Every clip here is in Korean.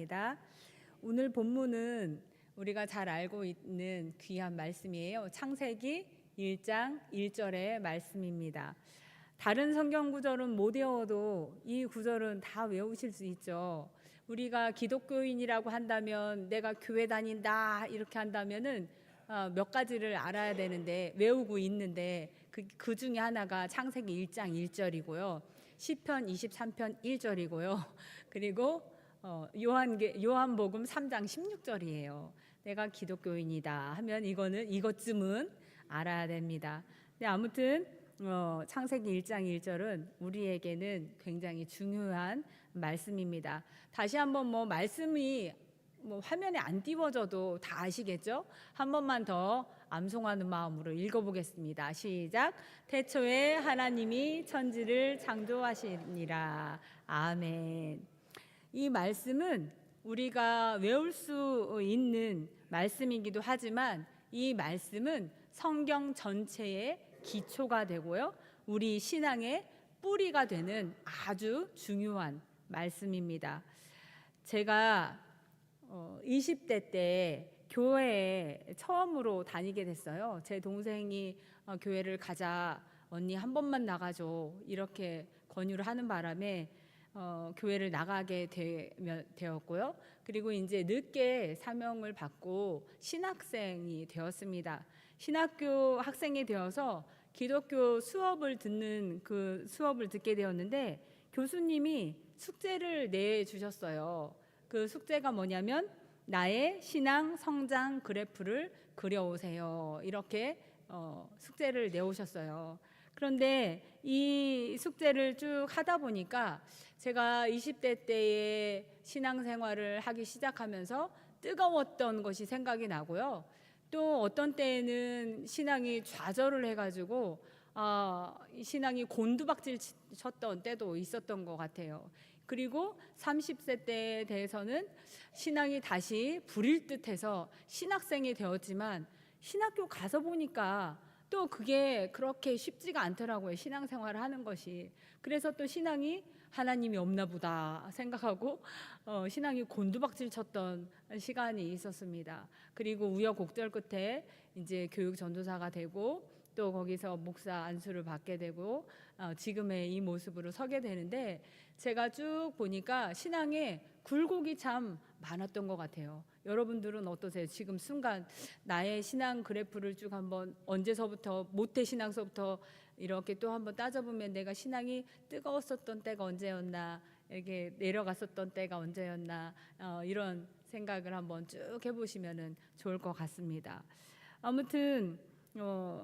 감사합니다. 오늘 본문은 우리가 잘 알고 있는 귀한 말씀이에요. 창세기 1장 1절의 말씀입니다. 다른 성경 구절은 못 외워도 이 구절은 다 외우실 수 있죠. 우리가 기독교인이라고 한다면, 내가 교회 다닌다 이렇게 한다면은 몇 가지를 알아야 되는데, 외우고 있는데 그 중에 하나가 창세기 1장 1절이고요. 시편 23편 1절이고요. 그리고 요한복음 3장 16절이에요. 내가 기독교인이다 하면 이것쯤은 알아야 됩니다. 근데 아무튼 창세기 1장 1절은 우리에게는 굉장히 중요한 말씀입니다. 다시 한번 말씀이 화면에 안 띄워져도 다 아시겠죠? 한 번만 더 암송하는 마음으로 읽어보겠습니다. 시작. 태초에 하나님이 천지를 창조하시니라. 아멘. 이 말씀은 우리가 외울 수 있는 말씀이기도 하지만, 이 말씀은 성경 전체의 기초가 되고요, 우리 신앙의 뿌리가 되는 아주 중요한 말씀입니다. 제가 20대 때 교회에 처음으로 다니게 됐어요. 제 동생이 교회를 가자, 언니 한 번만 나가줘 이렇게 권유를 하는 바람에 교회를 나가게 되었고요. 그리고 이제 늦게 사명을 받고 신학생이 되었습니다. 신학교 학생이 되어서 기독교 수업을 듣게 되었는데, 교수님이 숙제를 내주셨어요. 그 숙제가 뭐냐면, 나의 신앙 성장 그래프를 그려오세요. 이렇게 숙제를 내오셨어요. 그런데 이 숙제를 쭉 하다 보니까 제가 20대 때에 신앙생활을 하기 시작하면서 뜨거웠던 것이 생각이 나고요. 또 어떤 때에는 신앙이 좌절을 해가지고 신앙이 곤두박질 쳤던 때도 있었던 것 같아요. 그리고 30세 때에 대해서는 신앙이 다시 불일 듯해서 신학생이 되었지만, 신학교 가서 보니까 또 그게 그렇게 쉽지가 않더라고요, 신앙생활을 하는 것이. 그래서 또 신앙이 하나님이 없나 보다 생각하고 신앙이 곤두박질 쳤던 시간이 있었습니다. 그리고 우여곡절 끝에 이제 교육 전도사가 되고, 또 거기서 목사 안수를 받게 되고 지금의 이 모습으로 서게 되는데, 제가 쭉 보니까 신앙에 굴곡이 참 많았던 것 같아요. 여러분들은 어떠세요? 지금 순간 나의 신앙 그래프를 쭉 한번, 언제서부터, 모태 신앙서부터 이렇게 또 한번 따져보면 내가 신앙이 뜨거웠었던 때가 언제였나, 이렇게 내려갔었던 때가 언제였나, 이런 생각을 한번 쭉 해보시면 좋을 것 같습니다. 아무튼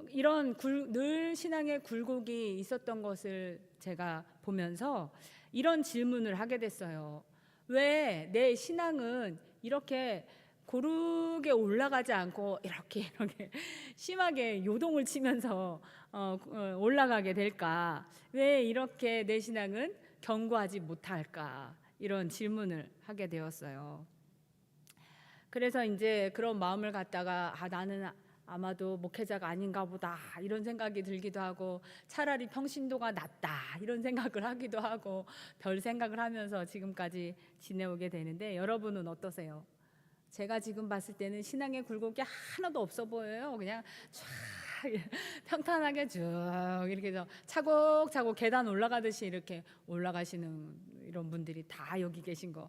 이런 늘 신앙의 굴곡이 있었던 것을 제가 보면서 이런 질문을 하게 됐어요. 왜 내 신앙은 이렇게 고르게 올라가지 않고 이렇게 심하게 요동을 치면서 올라가게 될까? 왜 이렇게 내 신앙은 견고하지 못할까? 이런 질문을 하게 되었어요. 그래서 이제 그런 마음을 갖다가 나는 아마도 목회자가 아닌가 보다 이런 생각이 들기도 하고, 차라리 평신도가 낫다 이런 생각을 하기도 하고, 별 생각을 하면서 지금까지 지내오게 되는데, 여러분은 어떠세요? 제가 지금 봤을 때는 신앙의 굴곡이 하나도 없어 보여요. 그냥 쫙 평탄하게 쭉 이렇게 차곡차곡 계단 올라가듯이 이렇게 올라가시는 이런 분들이 다 여기 계신 것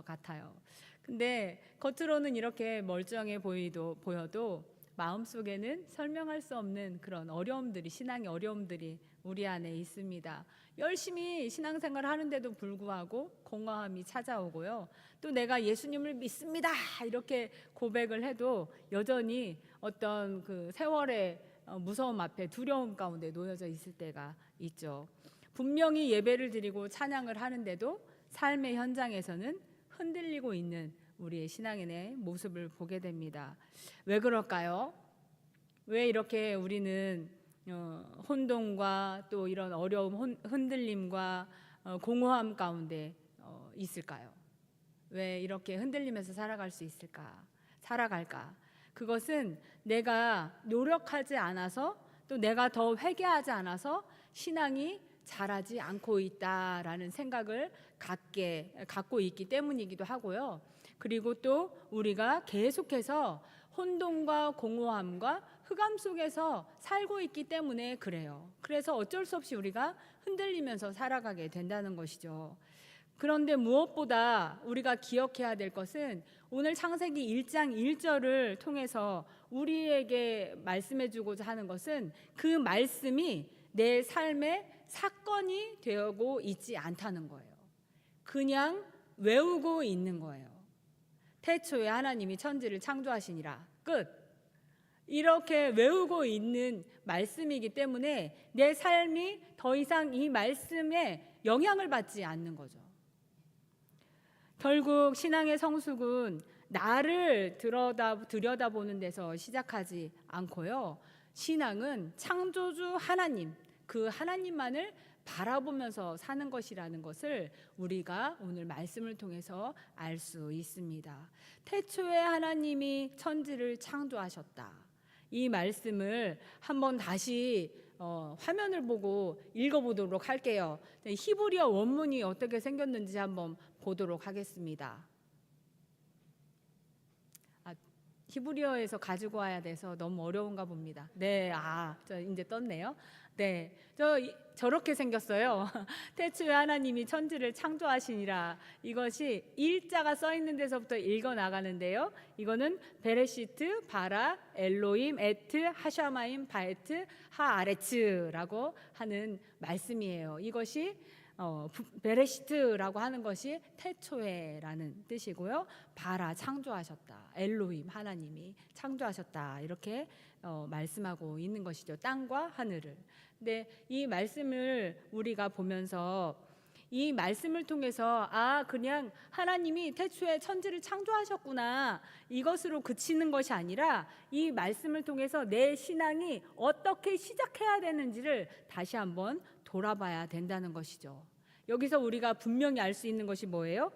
같아요. 근데 겉으로는 이렇게 멀쩡해 보여도 마음속에는 설명할 수 없는 그런 어려움들이, 신앙의 어려움들이 우리 안에 있습니다. 열심히 신앙생활을 하는데도 불구하고 공허함이 찾아오고요. 또 내가 예수님을 믿습니다 이렇게 고백을 해도 여전히 어떤 그 세월의 무서움 앞에, 두려움 가운데 놓여져 있을 때가 있죠. 분명히 예배를 드리고 찬양을 하는데도 삶의 현장에서는 흔들리고 있는 우리의 신앙인의 모습을 보게 됩니다. 왜 그럴까요? 왜 이렇게 우리는 혼돈과 또 이런 어려움, 흔들림과 공허함 가운데 있을까요? 왜 이렇게 흔들리면서 살아갈까? 그것은 내가 노력하지 않아서, 또 내가 더 회개하지 않아서 신앙이 자라지 않고 있다라는 생각을 갖고 있기 때문이기도 하고요. 그리고 또 우리가 계속해서 혼돈과 공허함과 흑암 속에서 살고 있기 때문에 그래요. 그래서 어쩔 수 없이 우리가 흔들리면서 살아가게 된다는 것이죠. 그런데 무엇보다 우리가 기억해야 될 것은 오늘 창세기 1장 1절을 통해서 우리에게 말씀해 주고자 하는 것은 그 말씀이 내 삶의 사건이 되고 있지 않다는 거예요. 그냥 외우고 있는 거예요. 태초에 하나님이 천지를 창조하시니라. 끝. 이렇게 외우고 있는 말씀이기 때문에 내 삶이 더 이상 이 말씀에 영향을 받지 않는 거죠. 결국 신앙의 성숙은 나를 들여다보는 데서 시작하지 않고요. 신앙은 창조주 하나님, 그 하나님만을 바라보면서 사는 것이라는 것을 우리가 오늘 말씀을 통해서 알 수 있습니다. 태초에 하나님이 천지를 창조하셨다. 이 말씀을 한번 다시 화면을 보고 읽어보도록 할게요. 히브리어 원문이 어떻게 생겼는지 한번 보도록 하겠습니다. 히브리어에서 가지고 와야 돼서 너무 어려운가 봅니다. 네, 저 이제 떴네요. 네, 저렇게 생겼어요. 태초에 하나님이 천지를 창조하시니라. 이것이 일자가 써 있는 데서부터 읽어 나가는데요. 이거는 베레시트, 바라, 엘로임, 에트, 하샤마임, 바에트, 하아레츠라고 하는 말씀이에요. 이것이 베레시트라고 하는 것이 태초에라는 뜻이고요. 바라 창조하셨다. 엘로힘 하나님이 창조하셨다. 이렇게 말씀하고 있는 것이죠. 땅과 하늘을. 근데 이 말씀을 우리가 보면서 이 말씀을 통해서 그냥 하나님이 태초에 천지를 창조하셨구나 이것으로 그치는 것이 아니라 이 말씀을 통해서 내 신앙이 어떻게 시작해야 되는지를 다시 한번 돌아봐야 된다는 것이죠. 여기서 우리가 분명히 알 수 있는 것이 뭐예요?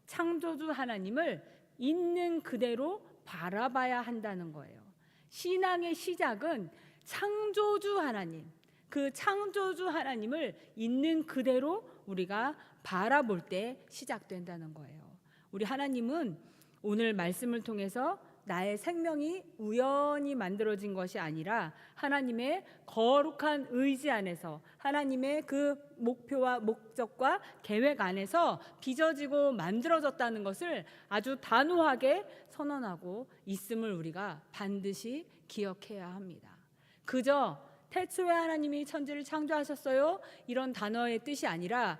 창조주 하나님을 있는 그대로 바라봐야 한다는 거예요. 신앙의 시작은 창조주 하나님, 그 창조주 하나님을 있는 그대로 우리가 바라볼 때 시작된다는 거예요. 우리 하나님은 오늘 말씀을 통해서 나의 생명이 우연히 만들어진 것이 아니라 하나님의 거룩한 의지 안에서 하나님의 그 목표와 목적과 계획 안에서 빚어지고 만들어졌다는 것을 아주 단호하게 선언하고 있음을 우리가 반드시 기억해야 합니다. 그저 태초에 하나님이 천지를 창조하셨어요 이런 단어의 뜻이 아니라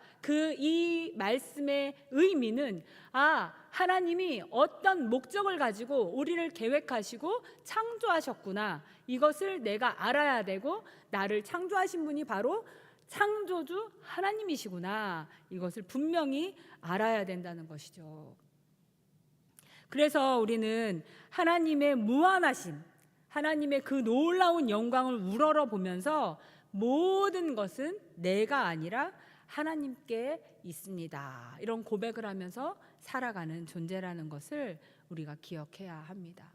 이 말씀의 의미는 하나님이 어떤 목적을 가지고 우리를 계획하시고 창조하셨구나 이것을 내가 알아야 되고 나를 창조하신 분이 바로 창조주 하나님이시구나 이것을 분명히 알아야 된다는 것이죠. 그래서 우리는 하나님의 무한하심 하나님의 그 놀라운 영광을 우러러 보면서 모든 것은 내가 아니라 하나님께 있습니다. 이런 고백을 하면서 살아가는 존재라는 것을 우리가 기억해야 합니다.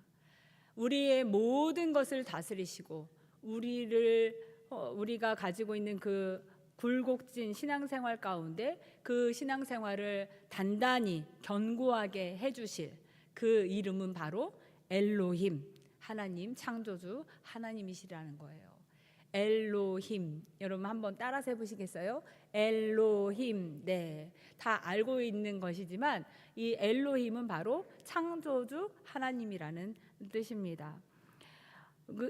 우리의 모든 것을 다스리시고 우리가 가지고 있는 그 굴곡진 신앙생활 가운데 그 신앙생활을 단단히 견고하게 해주실 그 이름은 바로 엘로힘 하나님 창조주 하나님이시라는 거예요. 엘로힘 여러분 한번 따라서 해보시겠어요? 엘로힘 네, 다 알고 있는 것이지만 이 엘로힘은 바로 창조주 하나님이라는 뜻입니다.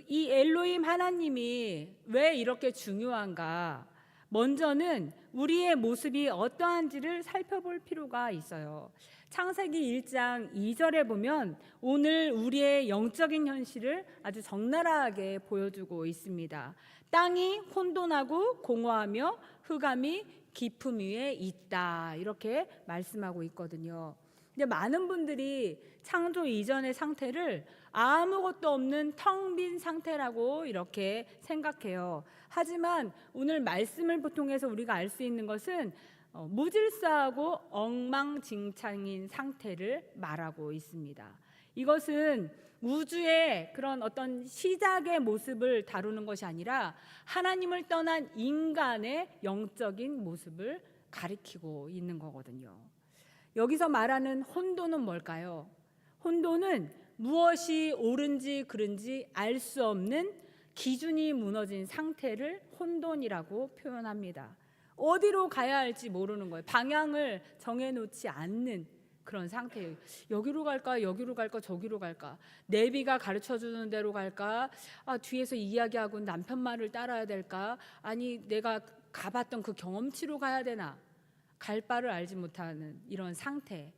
이 엘로힘 하나님이 왜 이렇게 중요한가? 먼저는 우리의 모습이 어떠한지를 살펴볼 필요가 있어요. 창세기 1장 2절에 보면 오늘 우리의 영적인 현실을 아주 적나라하게 보여주고 있습니다. 땅이 혼돈하고 공허하며 흑암이 깊음 위에 있다 이렇게 말씀하고 있거든요. 근데 많은 분들이 창조 이전의 상태를 아무것도 없는 텅 빈 상태라고 이렇게 생각해요. 하지만 오늘 말씀을 통해서 우리가 알 수 있는 것은 무질서하고 엉망진창인 상태를 말하고 있습니다. 이것은 우주의 그런 어떤 시작의 모습을 다루는 것이 아니라 하나님을 떠난 인간의 영적인 모습을 가리키고 있는 거거든요. 여기서 말하는 혼돈은 뭘까요? 혼돈은 무엇이 옳은지 그른지 알 수 없는 기준이 무너진 상태를 혼돈이라고 표현합니다. 어디로 가야 할지 모르는 거예요. 방향을 정해놓지 않는 그런 상태예요. 여기로 갈까, 여기로 갈까, 저기로 갈까, 내비가 가르쳐주는 대로 갈까, 뒤에서 이야기하고 남편 말을 따라야 될까, 아니 내가 가봤던 그 경험치로 가야 되나, 갈 바를 알지 못하는 이런 상태.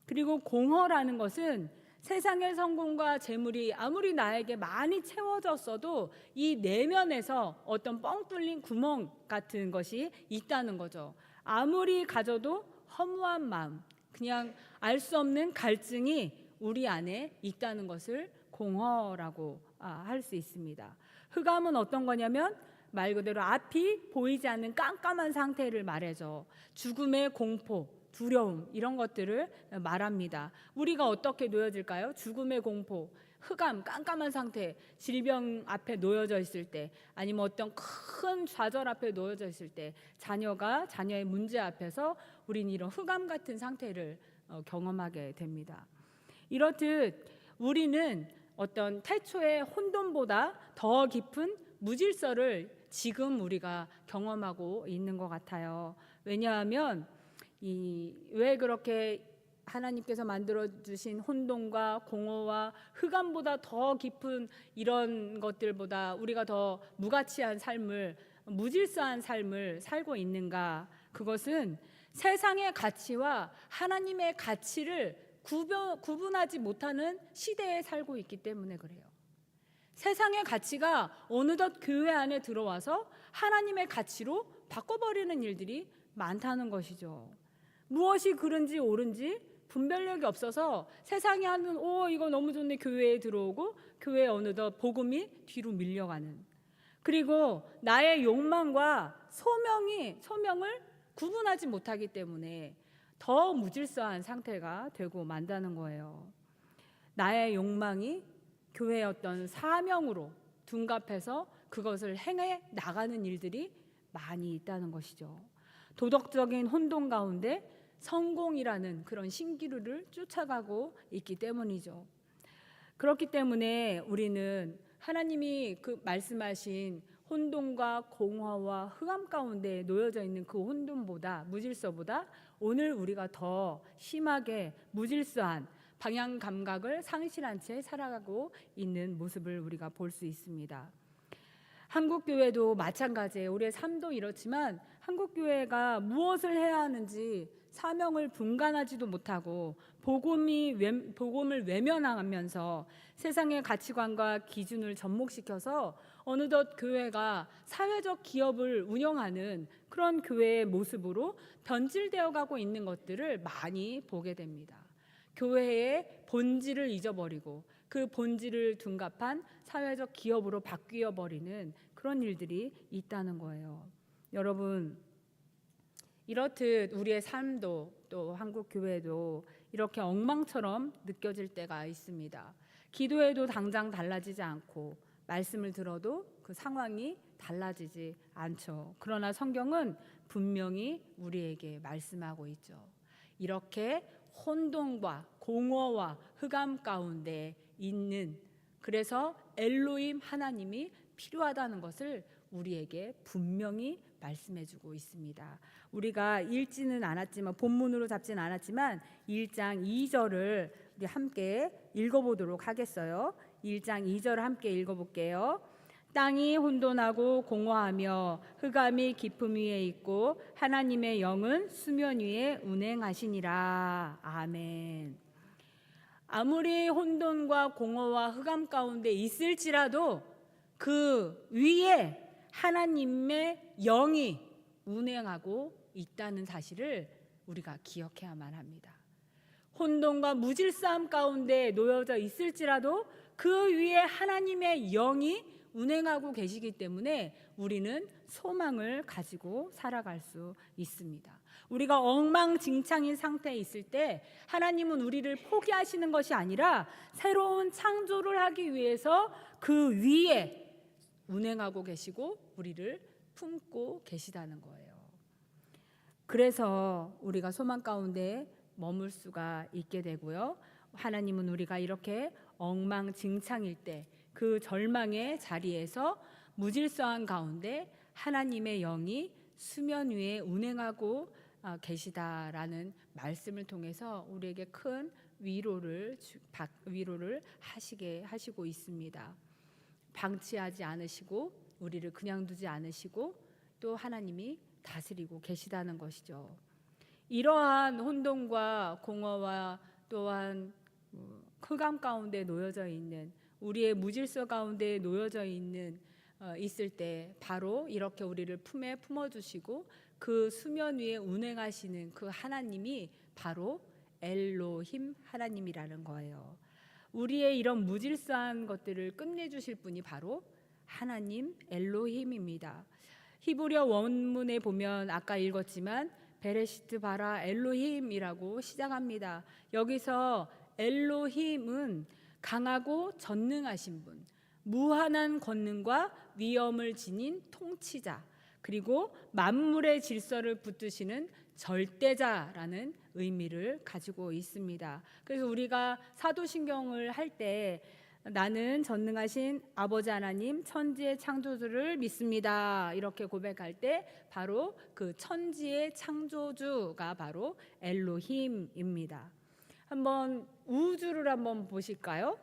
그리고 공허라는 것은 세상의 성공과 재물이 아무리 나에게 많이 채워졌어도 이 내면에서 어떤 뻥 뚫린 구멍 같은 것이 있다는 거죠. 아무리 가져도 허무한 마음, 그냥 알 수 없는 갈증이 우리 안에 있다는 것을 공허라고 할 수 있습니다. 흑암은 어떤 거냐면 말 그대로 앞이 보이지 않는 깜깜한 상태를 말해줘. 죽음의 공포, 두려움 이런 것들을 말합니다. 우리가 어떻게 놓여질까요? 죽음의 공포, 흑암, 깜깜한 상태, 질병 앞에 놓여져 있을 때, 아니면 어떤 큰 좌절 앞에 놓여져 있을 때, 자녀의 문제 앞에서 우리는 이런 흑암 같은 상태를 경험하게 됩니다. 이렇듯 우리는 어떤 태초의 혼돈보다 더 깊은 무질서를 지금 우리가 경험하고 있는 것 같아요. 왜냐하면 왜 그렇게 하나님께서 만들어주신 혼돈과 공허와 흑암보다 더 깊은 이런 것들보다 우리가 더 무가치한 삶을, 무질서한 삶을 살고 있는가? 그것은 세상의 가치와 하나님의 가치를 구분하지 못하는 시대에 살고 있기 때문에 그래요. 세상의 가치가 어느덧 교회 안에 들어와서 하나님의 가치로 바꿔버리는 일들이 많다는 것이죠. 무엇이 그른지 옳은지 분별력이 없어서 세상이 하는 이거 너무 좋네 교회에 들어오고 교회에 어느덧 복음이 뒤로 밀려가는, 그리고 나의 욕망과 소명을 구분하지 못하기 때문에 더 무질서한 상태가 되고 만다는 거예요. 나의 욕망이 교회의 어떤 사명으로 둔갑해서 그것을 행해 나가는 일들이 많이 있다는 것이죠. 도덕적인 혼돈 가운데 성공이라는 그런 신기루를 쫓아가고 있기 때문이죠. 그렇기 때문에 우리는 하나님이 그 말씀하신 혼돈과 공허와 흑암 가운데 놓여져 있는 그 혼돈보다, 무질서보다 오늘 우리가 더 심하게 무질서한 방향 감각을 상실한 채 살아가고 있는 모습을 우리가 볼 수 있습니다. 한국교회도 마찬가지예요. 우리의 삶도 이렇지만 한국교회가 무엇을 해야 하는지 사명을 분간하지도 못하고 복음을 외면하면서 세상의 가치관과 기준을 접목시켜서 어느덧 교회가 사회적 기업을 운영하는 그런 교회의 모습으로 변질되어 가고 있는 것들을 많이 보게 됩니다. 교회의 본질을 잊어버리고 그 본질을 둔갑한 사회적 기업으로 바뀌어 버리는 그런 일들이 있다는 거예요. 여러분, 이렇듯 우리의 삶도 또 한국 교회도 이렇게 엉망처럼 느껴질 때가 있습니다. 기도해도 당장 달라지지 않고 말씀을 들어도 그 상황이 달라지지 않죠. 그러나 성경은 분명히 우리에게 말씀하고 있죠. 이렇게 혼돈과 공허와 흑암 가운데 있는, 그래서 엘로힘 하나님이 필요하다는 것을 우리에게 분명히 말씀해주고 있습니다. 우리가 읽지는 않았지만, 본문으로 잡지는 않았지만 1장 2절을 우리 함께 읽어보도록 하겠어요. 1장 2절을 함께 읽어볼게요. 땅이 혼돈하고 공허하며 흑암이 깊음 위에 있고 하나님의 영은 수면 위에 운행하시니라. 아멘. 아무리 혼돈과 공허와 흑암 가운데 있을지라도 그 위에 하나님의 영이 운행하고 있다는 사실을 우리가 기억해야만 합니다. 혼돈과 무질서함 가운데 놓여져 있을지라도 그 위에 하나님의 영이 운행하고 계시기 때문에 우리는 소망을 가지고 살아갈 수 있습니다. 우리가 엉망진창인 상태에 있을 때 하나님은 우리를 포기하시는 것이 아니라 새로운 창조를 하기 위해서 그 위에 운행하고 계시고 우리를 품고 계시다는 거예요. 그래서 우리가 소망 가운데 머물 수가 있게 되고요. 하나님은 우리가 이렇게 엉망진창일 때 그 절망의 자리에서 무질서한 가운데 하나님의 영이 수면 위에 운행하고 계시다라는 말씀을 통해서 우리에게 큰 위로를 하시게 하시고 있습니다. 방치하지 않으시고 우리를 그냥 두지 않으시고 또 하나님이 다스리고 계시다는 것이죠. 이러한 혼돈과 공허와 또한 흑암 가운데 놓여져 있는 우리의 무질서 가운데 놓여져 있을 때 바로 이렇게 우리를 품에 품어주시고 그 수면 위에 운행하시는 그 하나님이 바로 엘로힘 하나님이라는 거예요. 우리의 이런 무질서한 것들을 끝내주실 분이 바로 하나님 엘로힘입니다. 히브리어 원문에 보면 아까 읽었지만 베레시트 바라 엘로힘이라고 시작합니다. 여기서 엘로힘은 강하고 전능하신 분, 무한한 권능과 위엄을 지닌 통치자, 그리고 만물의 질서를 붙드시는 절대자라는 의미를 가지고 있습니다. 그래서 우리가 사도신경을 할 때 나는 전능하신 아버지 하나님 천지의 창조주를 믿습니다. 이렇게 고백할 때 바로 그 천지의 창조주가 바로 엘로힘입니다. 한번 우주를 한번 보실까요?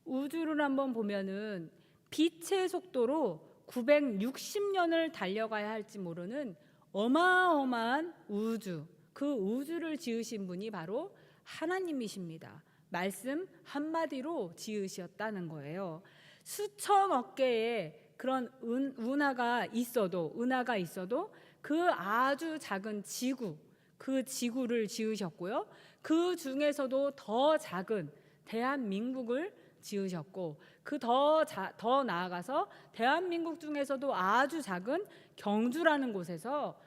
우주를 한번 보면은 빛의 속도로 960년을 달려가야 할지 모르는 어마어마한 우주, 그 우주를 지으신 분이 바로 하나님이십니다. 말씀 한마디로 지으셨다는 거예요. 수천억 개의 그런 은하가 있어도 그 아주 작은 지구, 그 지구를 지으셨고요. 그 중에서도 더 작은 대한민국을 지으셨고 그 더 나아가서 대한민국 중에서도 아주 작은 경주라는 곳에서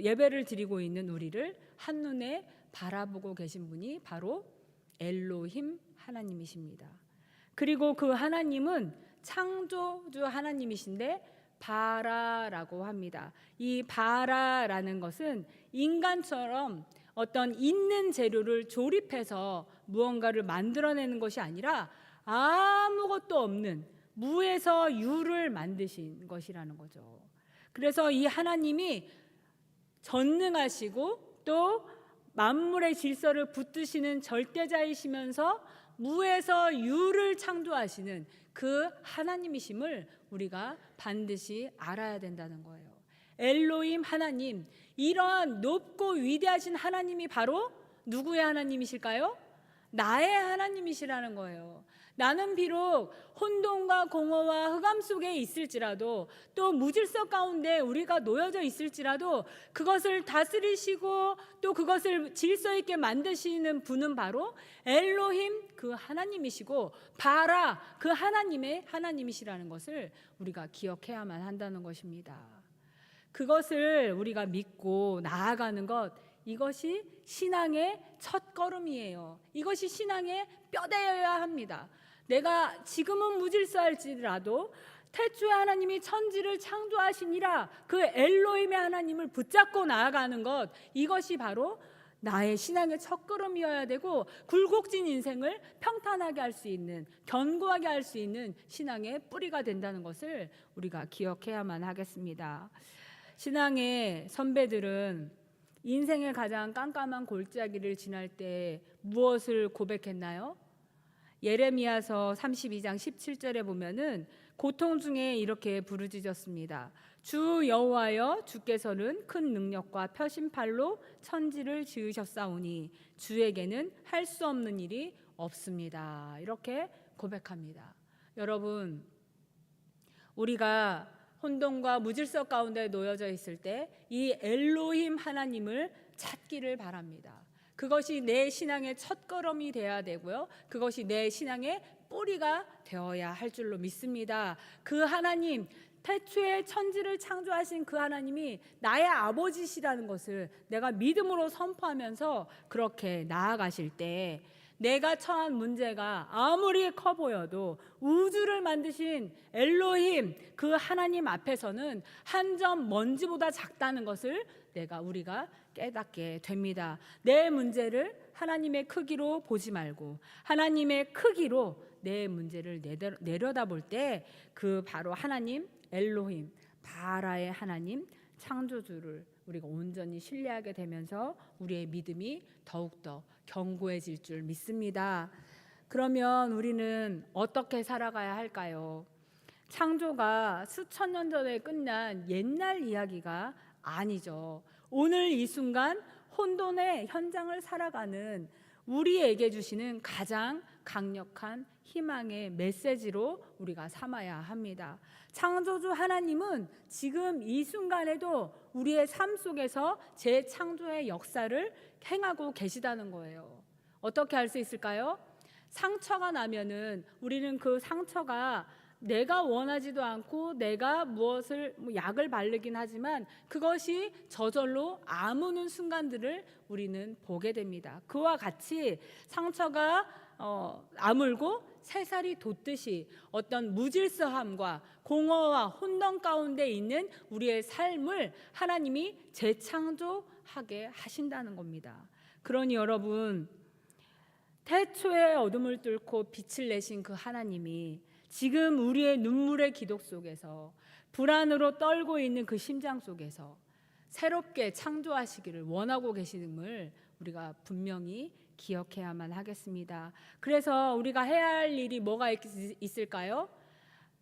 예배를 드리고 있는 우리를 한눈에 바라보고 계신 분이 바로 엘로힘 하나님이십니다. 그리고 그 하나님은 창조주 하나님이신데 바라라고 합니다. 이 바라라는 것은 인간처럼 어떤 있는 재료를 조립해서 무언가를 만들어내는 것이 아니라 아무것도 없는 무에서 유를 만드신 것이라는 거죠. 그래서 이 하나님이 전능하시고 또 만물의 질서를 붙드시는 절대자이시면서 무에서 유를 창조하시는 그 하나님이심을 우리가 반드시 알아야 된다는 거예요. 엘로힘 하나님, 이러한 높고 위대하신 하나님이 바로 누구의 하나님이실까요? 나의 하나님이시라는 거예요. 나는 비록 혼돈과 공허와 흑암 속에 있을지라도 또 무질서 가운데 우리가 놓여져 있을지라도 그것을 다스리시고 또 그것을 질서 있게 만드시는 분은 바로 엘로힘 그 하나님이시고 바라 그 하나님의 하나님이시라는 것을 우리가 기억해야만 한다는 것입니다. 그것을 우리가 믿고 나아가는 것, 이것이 신앙의 첫 걸음이에요. 이것이 신앙의 뼈대여야 합니다. 내가 지금은 무질서할지라도 태초에 하나님이 천지를 창조하시니라 그 엘로힘의 하나님을 붙잡고 나아가는 것, 이것이 바로 나의 신앙의 첫걸음이어야 되고 굴곡진 인생을 평탄하게 할 수 있는, 견고하게 할 수 있는 신앙의 뿌리가 된다는 것을 우리가 기억해야만 하겠습니다. 신앙의 선배들은 인생의 가장 깜깜한 골짜기를 지날 때 무엇을 고백했나요? 예레미야서 32장 17절에 보면은 고통 중에 이렇게 부르짖었습니다. 주 여호와여, 주께서는 큰 능력과 표심팔로 천지를 지으셨사오니 주에게는 할 수 없는 일이 없습니다. 이렇게 고백합니다. 여러분, 우리가 혼돈과 무질서 가운데 놓여져 있을 때 이 엘로힘 하나님을 찾기를 바랍니다. 그것이 내 신앙의 첫걸음이 되어야 되고요. 그것이 내 신앙의 뿌리가 되어야 할 줄로 믿습니다. 그 하나님, 태초에 천지를 창조하신 그 하나님이 나의 아버지시라는 것을 내가 믿음으로 선포하면서 그렇게 나아가실 때, 내가 처한 문제가 아무리 커 보여도 우주를 만드신 엘로힘, 그 하나님 앞에서는 한 점 먼지보다 작다는 것을 우리가 깨닫게 됩니다. 내 문제를 하나님의 크기로 보지 말고 하나님의 크기로 내 문제를 내려다볼 때, 그 바로 하나님 엘로힘, 바라의 하나님 창조주를 우리가 온전히 신뢰하게 되면서 우리의 믿음이 더욱더 견고해질 줄 믿습니다. 그러면 우리는 어떻게 살아가야 할까요? 창조가 수천 년 전에 끝난 옛날 이야기가 아니죠. 오늘 이 순간 혼돈의 현장을 살아가는 우리에게 주시는 가장 강력한 희망의 메시지로 우리가 삼아야 합니다. 창조주 하나님은 지금 이 순간에도 우리의 삶 속에서 재창조의 역사를 행하고 계시다는 거예요. 어떻게 알 수 있을까요? 상처가 나면은 우리는 그 상처가 내가 원하지도 않고 내가 무엇을 약을 바르긴 하지만 그것이 저절로 아무는 순간들을 우리는 보게 됩니다. 그와 같이 상처가 아물고 새살이 돋듯이 어떤 무질서함과 공허와 혼돈 가운데 있는 우리의 삶을 하나님이 재창조하게 하신다는 겁니다. 그러니 여러분, 태초의 어둠을 뚫고 빛을 내신 그 하나님이 지금 우리의 눈물의 기독 속에서, 불안으로 떨고 있는 그 심장 속에서 새롭게 창조하시기를 원하고 계심을 우리가 분명히 기억해야만 하겠습니다. 그래서 우리가 해야 할 일이 뭐가 있을까요?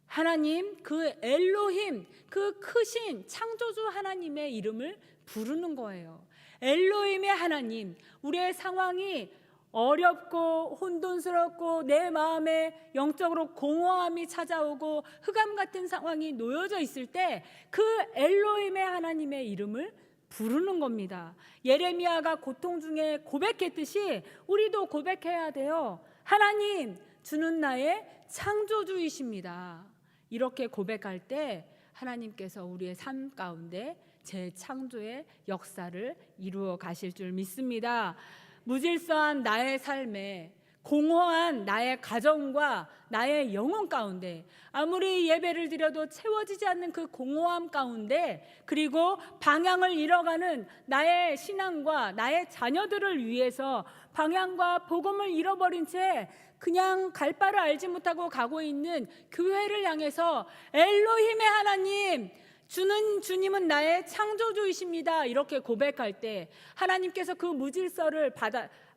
하나님, 그 엘로힘, 그 크신 창조주 하나님의 이름을 부르는 거예요. 엘로힘의 하나님, 우리의 상황이 어렵고 혼돈스럽고 내 마음에 영적으로 공허함이 찾아오고 흑암 같은 상황이 놓여져 있을 때 그 엘로힘의 하나님의 이름을 부르는 겁니다. 예레미야가 고통 중에 고백했듯이 우리도 고백해야 돼요. 하나님, 주는 나의 창조주이십니다. 이렇게 고백할 때 하나님께서 우리의 삶 가운데 재창조의 역사를 이루어 가실 줄 믿습니다. 무질서한 나의 삶에, 공허한 나의 가정과 나의 영혼 가운데, 아무리 예배를 드려도 채워지지 않는 그 공허함 가운데, 그리고 방향을 잃어가는 나의 신앙과 나의 자녀들을 위해서 방향과 복음을 잃어버린 채 그냥 갈 바를 알지 못하고 가고 있는 교회를 향해서 엘로힘의 하나님, 주님은 나의 창조주이십니다. 이렇게 고백할 때 하나님께서 그 무질서를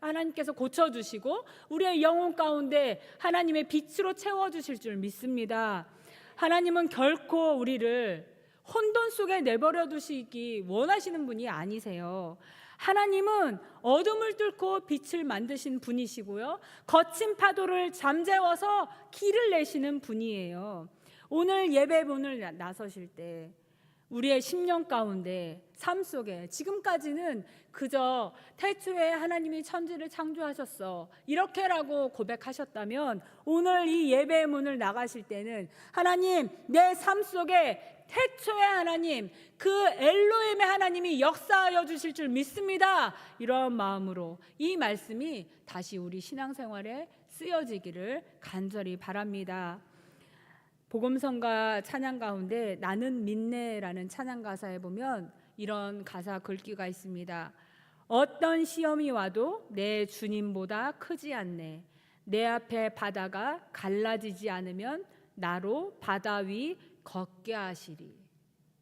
하나님께서 고쳐주시고 우리의 영혼 가운데 하나님의 빛으로 채워주실 줄 믿습니다. 하나님은 결코 우리를 혼돈 속에 내버려 두시기 원하시는 분이 아니세요. 하나님은 어둠을 뚫고 빛을 만드신 분이시고요, 거친 파도를 잠재워서 길을 내시는 분이에요. 오늘 예배 문을 나서실 때 우리의 심령 가운데, 삶 속에 지금까지는 그저 태초에 하나님이 천지를 창조하셨어 이렇게라고 고백하셨다면, 오늘 이 예배의 문을 나가실 때는 하나님, 내 삶 속에 태초의 하나님, 그 엘로힘의 하나님이 역사하여 주실 줄 믿습니다. 이런 마음으로 이 말씀이 다시 우리 신앙생활에 쓰여지기를 간절히 바랍니다. 복음성가 찬양 가운데 나는 믿네라는 찬양 가사에 보면 이런 가사 글귀가 있습니다. 어떤 시험이 와도 내 주님보다 크지 않네. 내 앞에 바다가 갈라지지 않으면 나로 바다 위 걷게 하시리.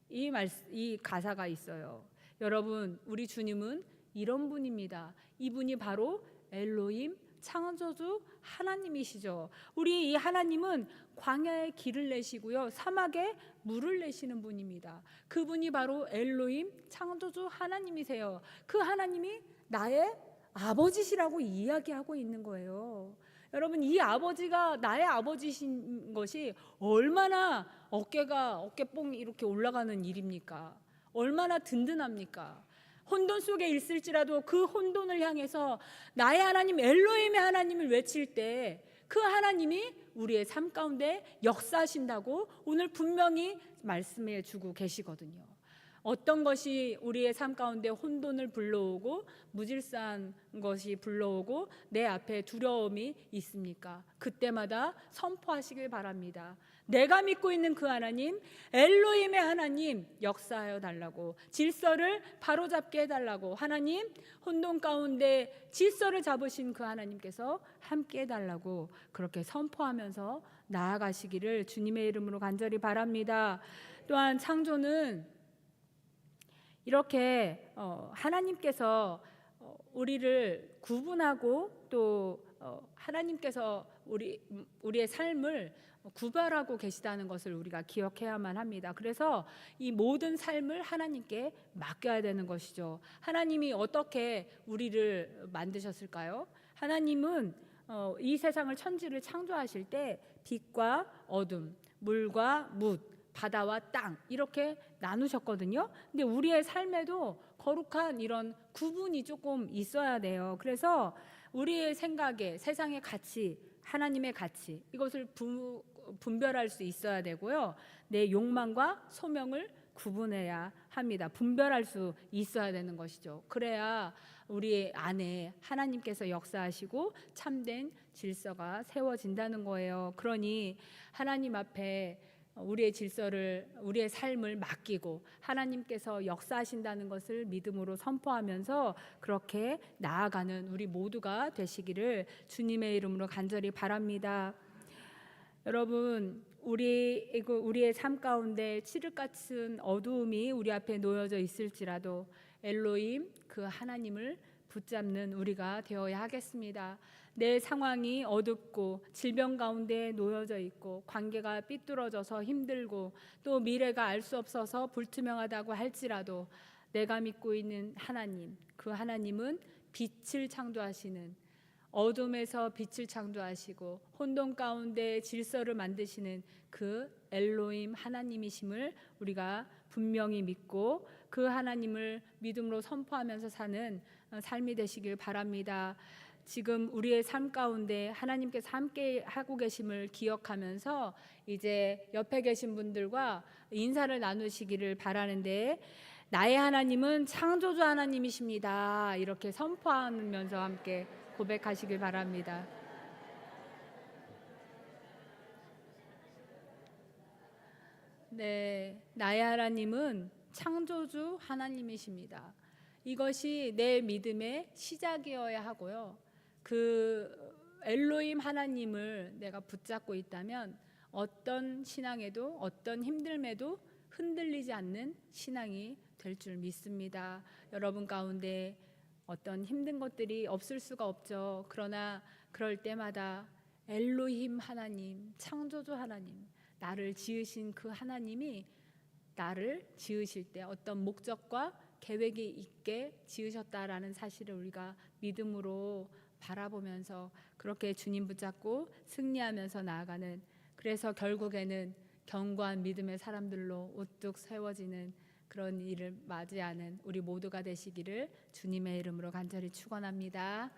이 가사가 있어요. 여러분, 우리 주님은 이런 분입니다. 이분이 바로 엘로힘, 창조주 하나님이시죠. 우리 이 하나님은 광야에 길을 내시고요, 사막에 물을 내시는 분입니다. 그분이 바로 엘로힘, 창조주 하나님이세요. 그 하나님이 나의 아버지시라고 이야기하고 있는 거예요. 여러분, 이 아버지가 나의 아버지신 것이 얼마나 어깨뽕이 이렇게 올라가는 일입니까? 얼마나 든든합니까? 혼돈 속에 있을지라도 그 혼돈을 향해서 나의 하나님 엘로힘의 하나님을 외칠 때 그 하나님이 우리의 삶 가운데 역사하신다고 오늘 분명히 말씀해 주고 계시거든요. 어떤 것이 우리의 삶 가운데 혼돈을 불러오고 무질서한 것이 불러오고 내 앞에 두려움이 있습니까? 그때마다 선포하시길 바랍니다. 내가 믿고 있는 그 하나님, 엘로힘의 하나님 역사하여 달라고, 질서를 바로잡게 해달라고, 하나님 혼돈 가운데 질서를 잡으신 그 하나님께서 함께 해달라고 그렇게 선포하면서 나아가시기를 주님의 이름으로 간절히 바랍니다. 또한 창조는 이렇게 하나님께서 우리를 구분하고 또 하나님께서 우리의 삶을 구별하고 계시다는 것을 우리가 기억해야만 합니다. 그래서 이 모든 삶을 하나님께 맡겨야 되는 것이죠. 하나님이 어떻게 우리를 만드셨을까요? 하나님은 이 세상을 천지를 창조하실 때 빛과 어둠, 물과 묻, 바다와 땅 이렇게 나누셨거든요. 근데 우리의 삶에도 거룩한 이런 구분이 조금 있어야 돼요. 그래서 우리의 생각에 세상의 가치, 하나님의 가치 이것을 분별할 수 있어야 되고요. 내 욕망과 소명을 구분해야 합니다. 분별할 수 있어야 되는 것이죠. 그래야 우리 안에 하나님께서 역사하시고 참된 질서가 세워진다는 거예요. 그러니 하나님 앞에 우리의 질서를, 우리의 삶을 맡기고 하나님께서 역사하신다는 것을 믿음으로 선포하면서 그렇게 나아가는 우리 모두가 되시기를 주님의 이름으로 간절히 바랍니다. 여러분, 우리의 삶 가운데 칠흑 같은 어두움이 우리 앞에 놓여져 있을지라도 엘로힘 그 하나님을 붙잡는 우리가 되어야 하겠습니다. 내 상황이 어둡고 질병 가운데 놓여져 있고 관계가 삐뚤어져서 힘들고 또 미래가 알 수 없어서 불투명하다고 할지라도 내가 믿고 있는 하나님, 그 하나님은 빛을 창조하시는, 어둠에서 빛을 창조하시고 혼돈 가운데 질서를 만드시는 그 엘로힘 하나님이심을 우리가 분명히 믿고 그 하나님을 믿음으로 선포하면서 사는 삶이 되시길 바랍니다. 지금 우리의 삶 가운데 하나님께서 함께 하고 계심을 기억하면서 이제 옆에 계신 분들과 인사를 나누시기를 바라는데, 나의 하나님은 창조주 하나님이십니다. 이렇게 선포하면서 함께 고백하시길 바랍니다. 네, 나의 하나님은 창조주 하나님이십니다. 이것이 내 믿음의 시작이어야 하고요. 그 엘로힘 하나님을 내가 붙잡고 있다면 어떤 신앙에도 어떤 힘듦에도 흔들리지 않는 신앙이 될 줄 믿습니다. 여러분 가운데 어떤 힘든 것들이 없을 수가 없죠. 그러나 그럴 때마다 엘로힘 하나님, 창조주 하나님, 나를 지으신 그 하나님이 나를 지으실 때 어떤 목적과 계획이 있게 지으셨다라는 사실을 우리가 믿음으로 바라보면서 그렇게 주님 붙잡고 승리하면서 나아가는, 그래서 결국에는 견고한 믿음의 사람들로 우뚝 세워지는 그런 일을 맞이하는 우리 모두가 되시기를 주님의 이름으로 간절히 축원합니다.